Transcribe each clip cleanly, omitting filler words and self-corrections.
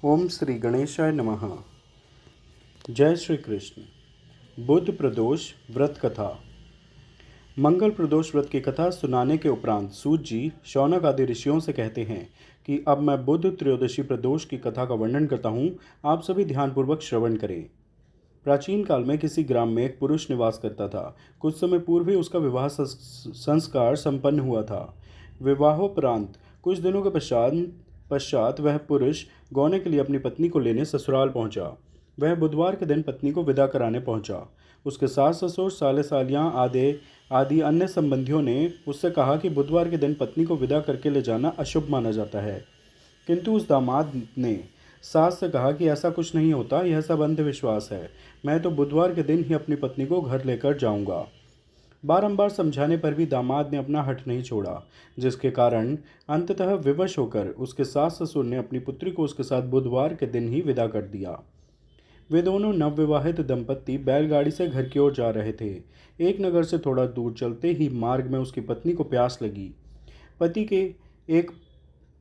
ओम श्री गणेशाय नमः। जय श्री कृष्ण। बुध प्रदोष व्रत कथा। मंगल प्रदोष व्रत की कथा सुनाने के उपरांत सूत जी शौनक आदि ऋषियों से कहते हैं कि अब मैं बुध त्रयोदशी प्रदोष की कथा का वर्णन करता हूँ, आप सभी ध्यानपूर्वक श्रवण करें। प्राचीन काल में किसी ग्राम में एक पुरुष निवास करता था। कुछ समय पूर्व ही उसका विवाह संस्कार संपन्न हुआ था। विवाहोपरांत कुछ दिनों के पश्चात वह पुरुष गौने के लिए अपनी पत्नी को लेने ससुराल पहुंचा। वह बुधवार के दिन पत्नी को विदा कराने पहुंचा। उसके सास ससुर साले सालियाँ आदि अन्य संबंधियों ने उससे कहा कि बुधवार के दिन पत्नी को विदा करके ले जाना अशुभ माना जाता है, किंतु उस दामाद ने सास से कहा कि ऐसा कुछ नहीं होता, यह सब अंधविश्वास है। मैं तो बुधवार के दिन ही अपनी पत्नी को घर लेकर जाऊंगा। बारंबार समझाने पर भी दामाद ने अपना हठ नहीं छोड़ा, जिसके कारण अंततः विवश होकर उसके सास ससुर ने अपनी पुत्री को उसके साथ बुधवार के दिन ही विदा कर दिया। वे दोनों नवविवाहित दंपत्ति बैलगाड़ी से घर की ओर जा रहे थे। एक नगर से थोड़ा दूर चलते ही मार्ग में उसकी पत्नी को प्यास लगी। पति के एक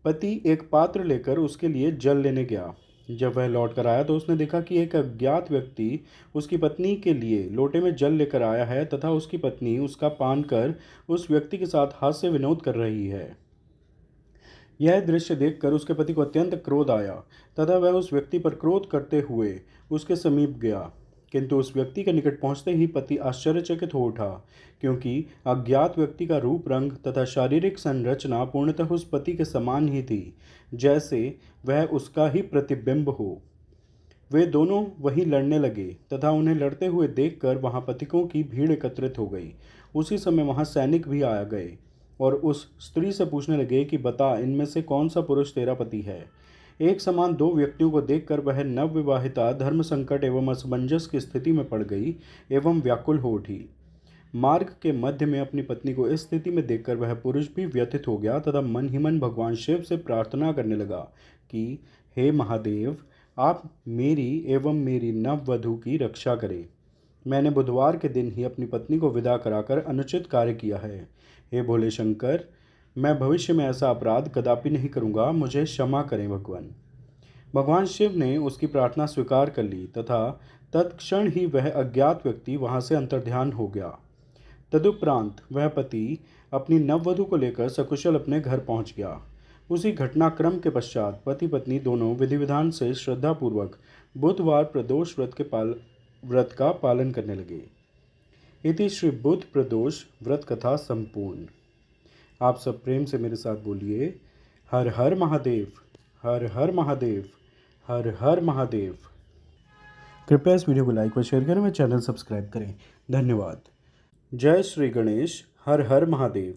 पति एक पात्र लेकर उसके लिए जल लेने गया। जब वह लौट कर आया तो उसने देखा कि एक अज्ञात व्यक्ति उसकी पत्नी के लिए लोटे में जल लेकर आया है तथा उसकी पत्नी उसका पान कर उस व्यक्ति के साथ हास्य विनोद कर रही है। यह दृश्य देखकर उसके पति को अत्यंत क्रोध आया तथा वह उस व्यक्ति पर क्रोध करते हुए उसके समीप गया, किंतु उस व्यक्ति के निकट पहुंचते ही पति आश्चर्यचकित हो उठा, क्योंकि अज्ञात व्यक्ति का रूप रंग तथा शारीरिक संरचना पूर्णतः उस पति के समान ही थी, जैसे वह उसका ही प्रतिबिंब हो। वे दोनों वहीं लड़ने लगे तथा उन्हें लड़ते हुए देखकर वहां पथिकों की भीड़ एकत्रित हो गई। उसी समय वहां सैनिक भी आ गए और उस स्त्री से पूछने लगे कि बता, इनमें से कौन सा पुरुष तेरा पति है। एक समान दो व्यक्तियों को देखकर वह नवविवाहिता धर्म संकट एवं असमंजस की स्थिति में पड़ गई एवं व्याकुल हो उठी। मार्ग के मध्य में अपनी पत्नी को इस स्थिति में देखकर वह पुरुष भी व्यथित हो गया तथा मन ही मन भगवान शिव से प्रार्थना करने लगा कि हे महादेव, आप मेरी एवं मेरी नववधू की रक्षा करें। मैंने बुधवार के दिन ही अपनी पत्नी को विदा कराकर अनुचित कार्य किया है। हे भोले शंकर, मैं भविष्य में ऐसा अपराध कदापि नहीं करूँगा, मुझे क्षमा करें भगवान। भगवान शिव ने उसकी प्रार्थना स्वीकार कर ली तथा तत्क्षण ही वह अज्ञात व्यक्ति वहां से अंतर्ध्यान हो गया। तदुपरांत वह पति अपनी नववधू को लेकर सकुशल अपने घर पहुंच गया। उसी घटनाक्रम के पश्चात पति पत्नी दोनों विधि विधान से श्रद्धापूर्वक बुधवार प्रदोष व्रत का पालन करने लगे। इति श्री बुध प्रदोष व्रत कथा संपूर्ण। आप सब प्रेम से मेरे साथ बोलिए, हर हर महादेव, हर हर महादेव, हर हर महादेव। कृपया इस वीडियो को लाइक व शेयर करें व चैनल सब्सक्राइब करें। धन्यवाद। जय श्री गणेश। हर हर महादेव।